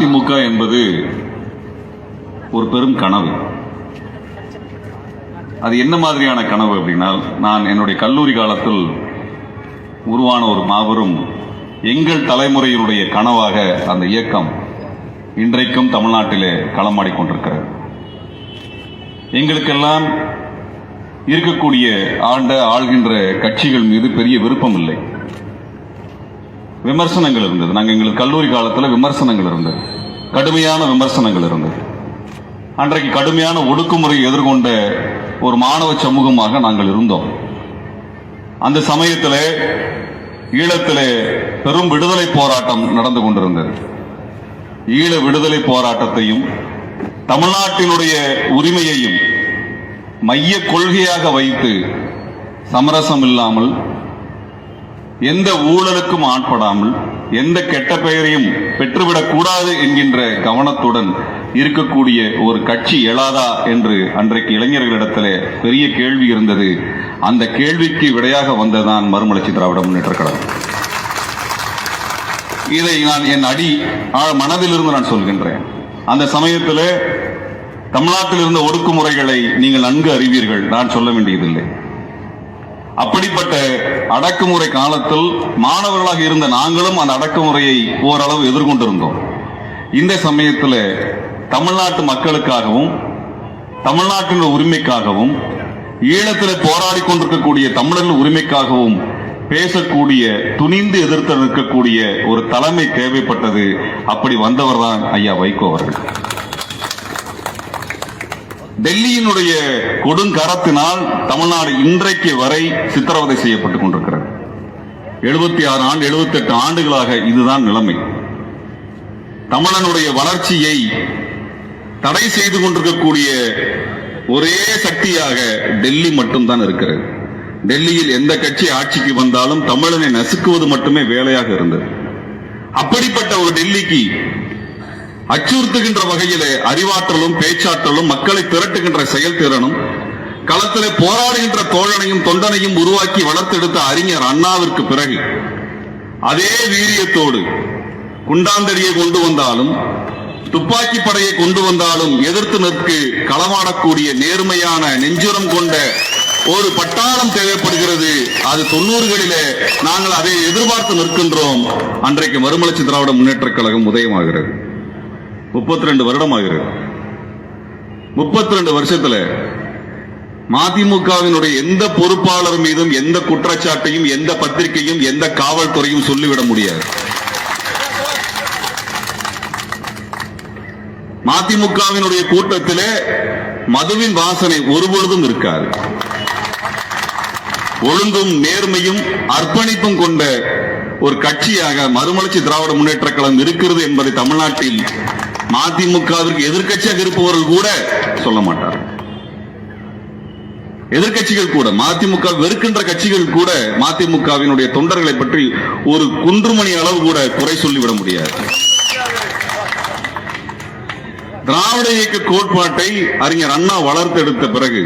அதிமுக என்பது ஒரு பெரும் கனவு. அது என்ன மாதிரியான கனவு அப்படின்னா, நான் என்னுடைய கல்லூரி காலத்தில் உருவான ஒரு மாபெரும் எங்கள் தலைமுறையினுடைய கனவாக அந்த இயக்கம் இன்றைக்கும் தமிழ்நாட்டிலே களமாடிக்கொண்டிருக்கிறது. எங்களுக்கெல்லாம் இருக்கக்கூடிய ஆள்கின்ற கட்சிகள் மீது பெரிய விருப்பம் இல்லை. விமர்சனங்கள் இருந்தது. நாங்கள் எங்களுக்கு கல்லூரி காலத்தில் விமர்சனங்கள் இருந்தது, கடுமையான விமர்சனங்கள் இருந்தது. அன்றைக்கு கடுமையான ஒடுக்குமுறையை எதிர்கொண்ட ஒரு மாணவ சமூகமாக நாங்கள் இருந்தோம். அந்த சமயத்தில் ஈழத்திலே பெரும் விடுதலை போராட்டம் நடந்து கொண்டிருந்தது. ஈழ விடுதலை போராட்டத்தையும் தமிழ்நாட்டினுடைய உரிமையையும் மைய கொள்கையாக வைத்து சமரசம் இல்லாமல், எந்த ஊழலுக்கும் ஆட்படாமல், எந்த கெட்ட பெயரையும் பெற்றுவிடக் கூடாது என்கின்ற கவனத்துடன் இருக்கக்கூடிய ஒரு கட்சி எழாதா என்று அன்றைக்கு இளைஞர்களிடத்திலே பெரிய கேள்வி இருந்தது. அந்த கேள்விக்கு விடையாக வந்ததான் மறுமலர்ச்சி திராவிட முன்னேற்றக் கழகம். இதை நான் என் மனதிலிருந்து நான் சொல்கின்றேன். அந்த சமயத்தில் தமிழ்நாட்டில் இருந்த ஒடுக்குமுறைகளை நீங்கள் நன்கு அறிவீர்கள், நான் சொல்ல வேண்டியதில்லை. அப்படிப்பட்ட அடக்குமுறை காலத்தில் மாணவர்களாக இருந்த நாங்களும் அந்த அடக்குமுறையை ஓரளவு எதிர்கொண்டிருந்தோம். இந்த சமயத்தில் தமிழ்நாட்டு மக்களுக்காகவும் தமிழ்நாட்டின் உரிமைக்காகவும் ஈழத்தில் போராடி கொண்டிருக்கக்கூடிய தமிழர்கள் உரிமைக்காகவும் பேசக்கூடிய, துணிந்து எதிர்த்து நிற்கக்கூடிய ஒரு தலைமை தேவைப்பட்டது. அப்படி வந்தவர் தான் ஐயா வைகோ அவர்கள். டெல்லியினுடைய கொடுங்கரத்தினால் தமிழ்நாடு இன்றைக்கு வரை சித்திரவதை செய்யப்பட்டுக் கொண்டிருக்கிறது. 76 78 ஆண்டுகளாக இதுதான் நிலைமை. தமிழனுடைய வளர்ச்சியை தடை செய்து கொண்டிருக்கக்கூடிய ஒரே சக்தியாக டெல்லி மட்டும்தான் இருக்கிறது. டெல்லியில் எந்த கட்சி ஆட்சிக்கு வந்தாலும் தமிழனை நசுக்குவது மட்டுமே வேலையாக இருந்தது. அப்படிப்பட்ட ஒரு டெல்லிக்கு அச்சுறுத்துகின்ற வகையிலே அறிவாற்றலும் பேச்சாற்றலும் மக்களை திரட்டுகின்ற செயல்திறனும் களத்திலே போராடுகின்ற தோழனையும் தொண்டனையும் உருவாக்கி வளர்த்தெடுத்த அறிஞர் அண்ணாவிற்கு பிறகு அதே வீரியத்தோடு குண்டாந்தடியை கொண்டு வந்தாலும், துப்பாக்கி படையை கொண்டு வந்தாலும் எதிர்த்து நிற்கு களமாடக்கூடிய நேர்மையான நெஞ்சுரம் கொண்ட ஒரு பட்டாளம் தேவைப்படுகிறது. அது 90களிலே நாங்கள் அதை எதிர்பார்த்து நிற்கின்றோம். அன்றைக்கு மறுமலர்ச்சி திராவிட முன்னேற்றக் கழகம் உதயமாகிறது. 32 வருடம் ஆகிறது. 32 வருஷத்துல மதிமுகவினுடைய எந்த பொறுப்பாளர் மீதும் எந்த குற்றச்சாட்டையும் எந்த பத்திரிகையும் எந்த காவல்துறையும் சொல்லிவிட முடியாது. மதிமுகவினுடைய கூட்டத்திலே மதுவின் வாசனை ஒருபொழுதும் இருக்காது. ஒழுங்கும் நேர்மையும் அர்ப்பணிப்பும் கொண்ட ஒரு கட்சியாக மறுமலர்ச்சி திராவிட முன்னேற்றக் கழகம் இருக்கிறது என்பதை தமிழ்நாட்டில் மதிமுகவிற்கு எதிர்க்கட்சியாக இருப்பவர்கள் கூட சொல்ல மாட்டார்கள். எதிர்க்கட்சிகள் கூட, மதிமுக வெறுக்கின்ற கட்சிகள் கூட மதிமுகவினுடைய தொண்டர்களை பற்றி ஒரு குன்றுமணி அளவு கூட குறை சொல்லிவிட முடியாது. திராவிட இயக்க கோட்பாட்டை அறிஞர் அண்ணா வளர்த்தெடுத்த பிறகு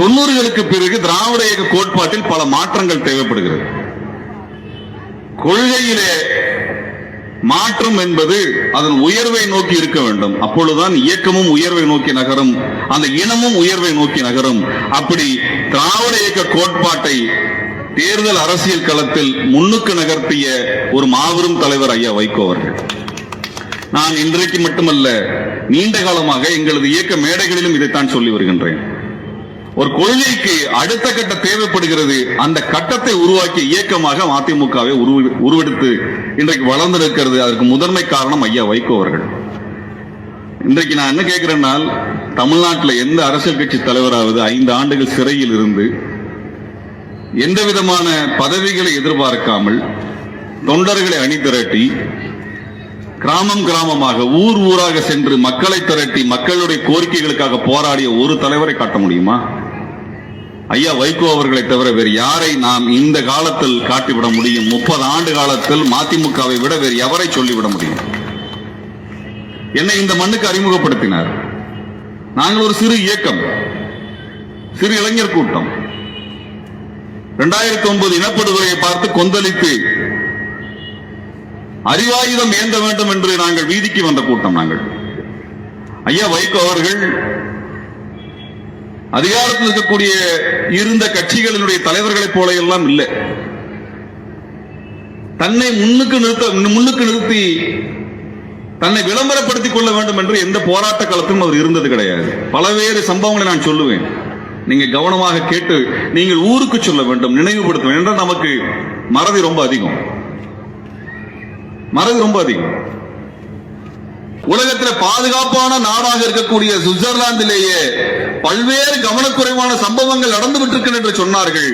90களுக்கு பிறகு திராவிட இயக்க கோட்பாட்டில் பல மாற்றங்கள் தேவைப்படுகிறது. கொள்கையிலே மாற்றம் என்பது அதன் உயர்வை நோக்கி இருக்க வேண்டும். அப்பொழுதுதான் இயக்கமும் உயர்வை நோக்கி நகரும், அந்த இனமும் உயர்வை நோக்கி நகரும். அப்படி திராவிட இயக்க கோட்பாட்டை தேர்தல் அரசியல் களத்தில் முன்னுக்கு நகர்த்திய ஒரு மாபெரும் தலைவர் ஐயா வைகோ அவர்கள். நான் இன்றைக்கு மட்டுமல்ல, நீண்ட காலமாக எங்களது இயக்க மேடைகளிலும் இதைத்தான் சொல்லி வருகின்றேன். ஒரு கொள்கைக்கு அடுத்த கட்ட தேவைப்படுகிறது. அந்த கட்டத்தை உருவாக்கிய இயக்கமாக மதிமுகவை உருவெடுத்து இன்றைக்கு வளர்ந்திருக்கிறது. அதற்கு முதன்மை காரணம் ஐயா வைகோ அவர்கள். இன்றைக்கு நான் என்ன கேட்கிறேன்னா, தமிழ்நாட்டில் எந்த அரசியல் கட்சி தலைவராவது 5 ஆண்டுகள் சிறையில் இருந்து எந்த விதமான பதவிகளை எதிர்பார்க்காமல் தொண்டர்களை அணி திரட்டி கிராமம் கிராமமாக ஊர் ஊராக சென்று மக்களை திரட்டி மக்களுடைய கோரிக்கைகளுக்காக போராடிய ஒரு தலைவரை காட்ட முடியுமா? ஐயா வைகோ அவர்களை தவிர வேறு யாரை நாம் இந்த காலத்தில் காட்டிவிட முடியும்? 30 ஆண்டு காலத்தில் மதிமுகவை விட வேறு எவரை சொல்லிவிட முடியும்? என்னை இந்த மண்ணுக்கு அறிமுகப்படுத்தினார். நாங்கள் ஒரு சிறு இயக்கம், சிறு இளைஞர் கூட்டம். 2009 இனப்படுகொலையை பார்த்து கொந்தளித்து அறிவாயுதம் ஏந்த வேண்டும் என்று நாங்கள் வீதிக்கு வந்த கூட்டம். நாங்கள் ஐயா வைகோ அவர்கள் அதிகாரத்தில் இருக்கக்கூடிய இருந்த கட்சிகளினுடைய தலைவர்களைப் போல எல்லாம் இல்லை. தன்னை முன்னுக்கு நிறுத்தி தன்னை விளம்பரப்படுத்திக் கொள்ள வேண்டும் என்று எந்த போராட்ட காலத்திலும் அவர் இருந்தது கிடையாது. பலவேறு சம்பவங்களை நான் சொல்லுவேன், நீங்க கவனமாக கேட்டு நீங்கள் ஊருக்கு சொல்ல வேண்டும், நினைவுபடுத்த வேண்டும். என்றால் நமக்கு மறதி ரொம்ப அதிகம். உலகத்தில் பாதுகாப்பான நாடாக இருக்கக்கூடிய சுவிட்சர்லாந்திலேயே பல்வேறு கவனக்குறைவான சம்பவங்கள் நடந்துவிட்டு என்று சொன்னார்கள்.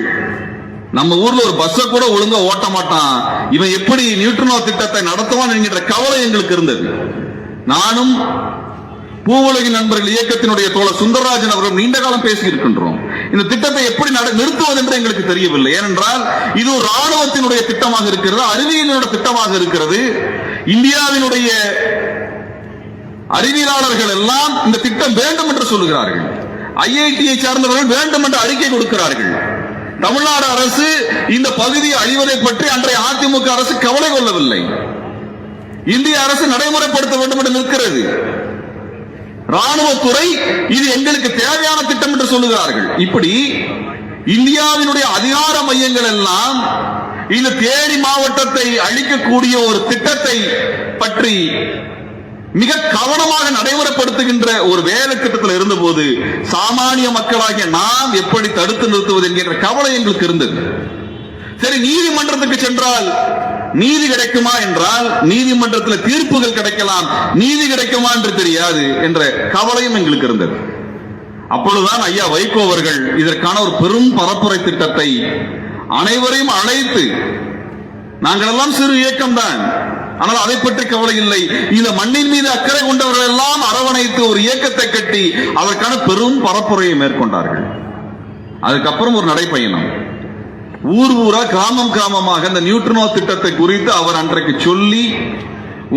நம்ம ஊர்ல ஒரு பஸ்ஸை கூட ஒழுங்கா ஓட்ட மாட்டான், இவன் எப்படி நியூட்ரினோ திட்டத்தை நடத்துவான் என்கிற கவலை எங்களுக்கு இருந்தது. நானும் பூவுலகின் நண்பர்கள் இயக்கத்தினுடைய தோழர் சுந்தரராஜன் அவர்கள் நீண்ட காலம் பேசி இருக்கின்றோம். இந்த திட்டத்தை எப்படி நிறுத்துவது என்று எங்களுக்கு தெரியவில்லை. ஏனென்றால் இது ஒரு ராணுவத்தினுடைய திட்டமாக இருக்கிறது, அறிவியலினுடைய திட்டமாக இருக்கிறது. இந்தியாவினுடைய அறிவியலாளர்கள் எல்லாம் இந்த திட்டம் வேண்டும் என்று சொல்லுகிறார்கள். ஐஐடியை சார்ந்தவர்கள் வேண்டும் என்று அறிக்கை கொடுக்கிறார்கள். தமிழ்நாடு அரசு இந்த பகுதியை அழிவதை பற்றி அன்றைய அதிமுக அரசு கவலை கொள்ளவில்லை. இந்திய அரசு நடைமுறைப்படுத்த வேண்டும் என்று நிற்கிறது. ராணுவத்துறை இது எங்களுக்கு தேவையான திட்டம் என்று சொல்லுகிறார்கள். இப்படி இந்தியாவினுடைய அதிகார மையங்கள் எல்லாம் இந்த தேனி மாவட்டத்தை அழிக்கக்கூடிய ஒரு திட்டத்தை பற்றி மிக கவனமாக நடைமுறைப்படுத்துகின்ற ஒரு வேலை திட்டத்தில் இருந்தபோது சாமானிய மக்களாகிய நாம் எப்படி தடுத்து நிறுத்துவது என்கிற கவலை எங்களுக்கு இருந்தது. சரி, நீதிமன்றத்துக்கு சென்றால் நீதி கிடைக்குமா என்றால் நீதிமன்றத்தில் தீர்ப்புகள் கிடைக்கலாம், நீதி கிடைக்குமா என்று தெரியாது என்ற கவலையும் எங்களுக்கு இருந்தது. அப்பொழுதுதான் ஐயா வைகோ அவர்கள் இதற்கான ஒரு பெரும் பரப்புரை திட்டத்தை அனைவரையும் அழைத்து, நாங்கள் எல்லாம் சிறு இயக்கம் தான், ஆனால் அதை பற்றி கவலை இல்லை, இந்த மண்ணின் மீது அக்கறை கொண்டவர்கள் எல்லாம் அரவணைத்து ஒரு இயக்கத்தை கட்டி அதற்கான பெரும் பரப்புரையை மேற்கொண்டார்கள். அதுக்கப்புறம் ஒரு நடைப்பயணம், ஊர் ஊரா கிராமம் கிராமமாக இந்த நியூட்ரினோ திட்டத்தை குறித்து அவர் அன்றைக்கு சொல்லி,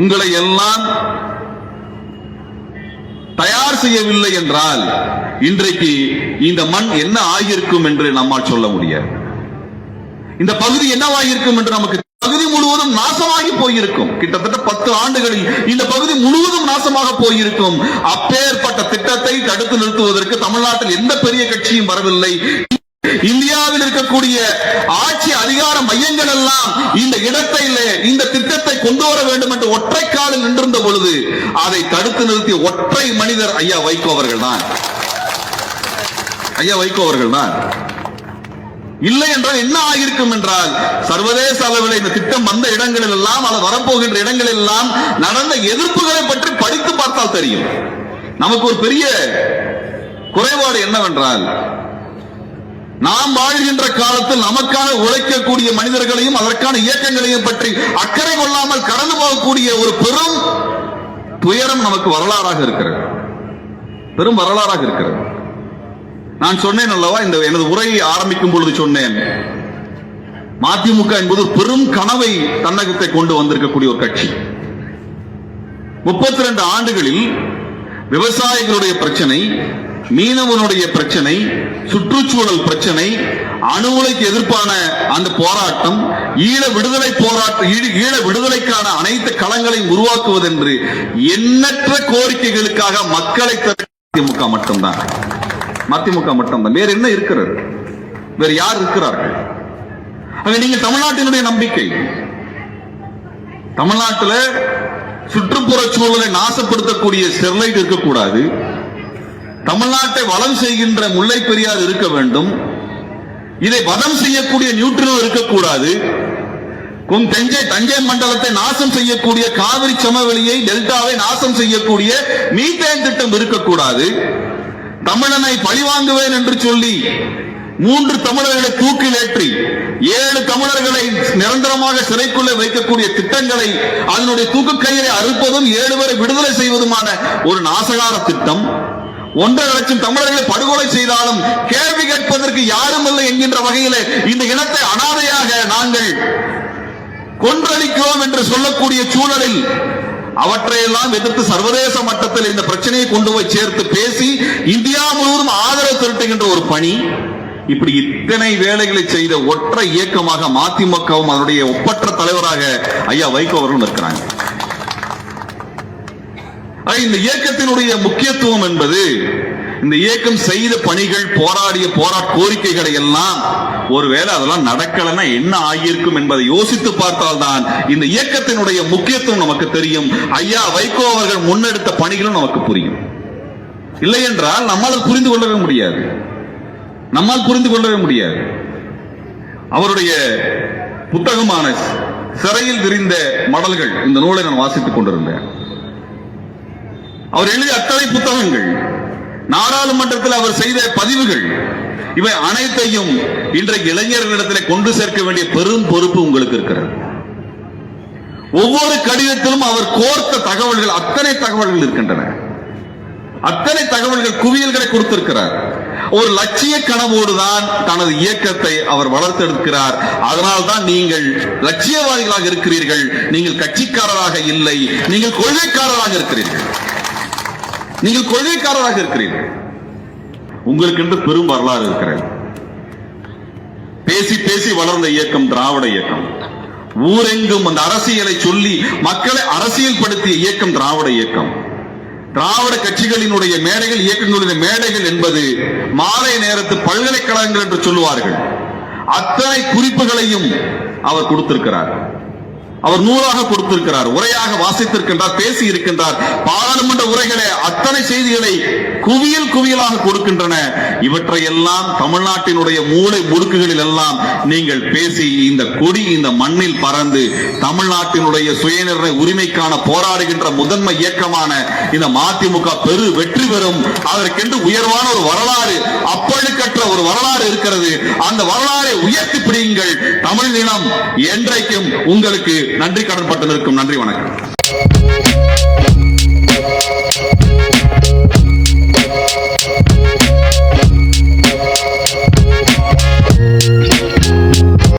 உங்களை எல்லாம் தயார் செய்யவில்லை என்றால் இன்றைக்கு இந்த மண் என்ன ஆகியிருக்கும் என்று நம்மால் சொல்ல முடியாது. இந்த பகுதி என்னவாகியிருக்கும் என்று நமக்கு, பகுதி முழுவதும் நாசமாகி போயிருக்கும். கிட்டத்தட்ட 10 ஆண்டுகளில் இந்த பகுதி முழுவதும் நாசமாக போயிருக்கும். அப்பேற்பட்ட திட்டத்தை தடுத்து நிறுத்துவதற்கு தமிழ்நாட்டில் எந்த பெரிய கட்சியும் வரவில்லை. இந்தியாவில் இருக்கக்கூடிய ஆட்சி அதிகார மையங்கள் எல்லாம் இந்த இடத்தை, இந்த திட்டத்தை கொண்டு வர வேண்டும் என்று ஒற்றை காலில் நின்றிருந்த பொழுது அதை தடுத்து நிறுத்திய ஒற்றை மனிதர் ஐயா வைகோ அவர்கள் தான். இல்லை என்றால் என்ன ஆகியிருக்கும் என்றால், சர்வதேச அளவில் இந்த திட்டம் வந்த இடங்களில் எல்லாம், அல்லது வரப்போகின்ற இடங்களில் எல்லாம் நடந்த எதிர்ப்புகளை பற்றி படித்து பார்த்தால் தெரியும். நமக்கு ஒரு பெரிய குறைபாடு என்னவென்றால், நாம் வாழ்கின்ற காலத்தில் நமக்கான உழைக்கக்கூடிய மனிதர்களையும் அதற்கான இயக்கங்களையும் பற்றி அக்கறை கொள்ளாமல் கடந்து போகக்கூடிய ஒரு பெரும் துயரம் நமக்கு வரலாறாக இருக்கிறது, பெரும் வரலாறாக இருக்கிறது. நான் சொன்னேன் அல்லவா, இந்த எனது உரையை ஆரம்பிக்கும் பொழுது சொன்னேன், மதிமுக என்பது பெரும் கனவை தன்னகத்தை கொண்டு வந்திருக்கக்கூடிய ஒரு கட்சி. 32 ஆண்டுகளில் விவசாயிகளுடைய பிரச்சனை, மீனவனுடைய பிரச்சனை, சுற்றுச்சூழல் பிரச்சனை, அணு உலைக்கு எதிர்ப்பான அந்த போராட்டம், ஈழ விடுதலைக்கான அனைத்து களங்களையும் உருவாக்குவதென்று எண்ணற்ற கோரிக்கைகளுக்காக மக்களை மதிமுக மட்டும்தான். வேறு என்ன இருக்கிறது? வேறு யார் இருக்கிறார்கள்? நீங்க தமிழ்நாட்டினுடைய நம்பிக்கை, தமிழ்நாட்டில் சுற்றுப்புற சூழலை நாசப்படுத்தக்கூடிய ஸ்டெர்லைட் இருக்கக்கூடாது, தமிழ்நாட்டை வளம் செய்கின்ற முல்லை பெரியார் இருக்க வேண்டும், இதை வதம் செய்யக்கூடிய நியூட்ரினோ இருக்கக்கூடாது, தஞ்சை மண்டலத்தை நாசம் செய்யக்கூடிய காவிரி சமவெளியை டெல்டாவை நாசம் செய்யக்கூடிய மீத்தேன் திட்டம் இருக்கக்கூடாது, தமிழனை பழிவாங்குவேன் என்று சொல்லி 3 தமிழர்களை தூக்கில் ஏற்றி 7 தமிழர்களை நிரந்தரமாக சிறைக்குள்ளே வைக்கக்கூடிய திட்டங்களை, அதனுடைய தூக்கு கயிறை அறுப்பதும் 7 பேரை விடுதலை செய்வதுமான ஒரு நாசகார திட்டம், 1.5 லட்சம் தமிழர்களை படுகொலை செய்தாலும் கேள்வி கேட்பதற்கு யாரும் இல்லை என்கின்ற வகையில் இந்த இனத்தை அனாதையாக நாங்கள் கொன்றளிக்கிறோம் என்று சொல்லக்கூடிய சூழலில் அவற்றையெல்லாம் எதிர்த்து சர்வதேச மட்டத்தில் இந்த பிரச்சனையை கொண்டு போய் சேர்த்து பேசி இந்தியா முழுவதும் ஆதரவு திரட்டுகின்ற ஒரு பணி, இப்படி இத்தனை வேலைகளை செய்த ஒற்றை இயக்கமாக மதிமுகவும் அதனுடைய ஒப்பற்ற தலைவராக ஐயா வைகோ அவர்கள் இருக்கிறாங்க. இந்த இயக்கத்தினுடைய முக்கியத்துவம் என்பது, இந்த இயக்கம் செய்த பணிகள், போராடிய கோரிக்கைகளை எல்லாம் ஒருவேளை அதெல்லாம் நடக்கலன்னா என்ன ஆகியிருக்கும் என்பதை யோசித்து பார்த்தால்தான் இந்த இயக்கத்தினுடைய முக்கியத்துவம் நமக்கு தெரியும். ஐயா வைகோ அவர்கள் முன்னெடுத்த பணிகளும் நமக்கு புரியும். இல்லை என்றால் நம்மால் புரிந்து கொள்ளவே முடியாது. அவருடைய புத்தகமான சிறையில் விரிந்த மடல்கள், இந்த நூலை நான் வாசித்துக் கொண்டிருந்தேன். அவர் எழுதிய அத்தனை புத்தகங்கள், நாடாளுமன்றத்தில் அவர் செய்த பதிவுகள், இவை அனைத்தையும் இன்றைக்கு இளைஞர்களிடத்தில் கொண்டு சேர்க்க வேண்டிய பெரும் பொறுப்பு உங்களுக்கு இருக்கிறது. ஒவ்வொரு கடிதத்திலும் அவர் கோர்த்த தகவல்கள், அத்தனை தகவல்கள் இருக்கின்றன. அத்தனை தகவல்கள், குவியல்களை கொடுத்திருக்கிறார். ஒரு லட்சிய கனவோடுதான் தனது இயக்கத்தை அவர் வளர்த்தெடுக்கிறார். அதனால்தான் நீங்கள் லட்சியவாதிகளாக இருக்கிறீர்கள். நீங்கள் கட்சிக்காரராக இல்லை, நீங்கள் கொள்கைக்காரராக இருக்கிறீர்கள். உங்களுக்கு என்று பெரும் வரலாறு இருக்கிறது. பேசி பேசி வளர்ந்த இயக்கம் திராவிட இயக்கம். ஊரெங்கும் அந்த அரசியலை சொல்லி மக்களை அரசியல் படுத்திய இயக்கம் திராவிட இயக்கம். திராவிட கட்சிகளினுடைய மேடைகள், இயக்கங்களுடைய மேடைகள் என்பது மாலை நேரத்து பல்கலைக்கழகங்கள் என்று சொல்லுவார்கள். அத்தனை குறிப்புகளையும் அவர் கொடுத்திருக்கிறார். அவர் நூலாக கொடுத்திருக்கிறார், உரையாக வாசித்திருக்கின்றார், பேசி இருக்கின்றார். பாராளுமன்ற உரைகளை, அத்தனை செய்திகளை குவியலாக கொடுக்கின்றன. இவற்றை எல்லாம் தமிழ்நாட்டினுடைய மூளை முடுக்குகளில் எல்லாம் நீங்கள் பேசி இந்த கொடி இந்த மண்ணில் பறந்து தமிழ்நாட்டினுடைய சுயநிர்ணய உரிமைக்கான போராடுகின்ற முதன்மை இயக்கமான இந்த மதிமுக பெரு வெற்றி பெறும். அதற்கென்று உயர்வான ஒரு வரலாறு, அப்பழுக்கற்ற ஒரு வரலாறு இருக்கிறது. அந்த வரலாறை உயர்த்தி பிடியுங்கள். தமிழ் இனம் என்றைக்கும் உங்களுக்கு நன்றி கடன்பட்டு நிற்கும். நன்றி, வணக்கம்.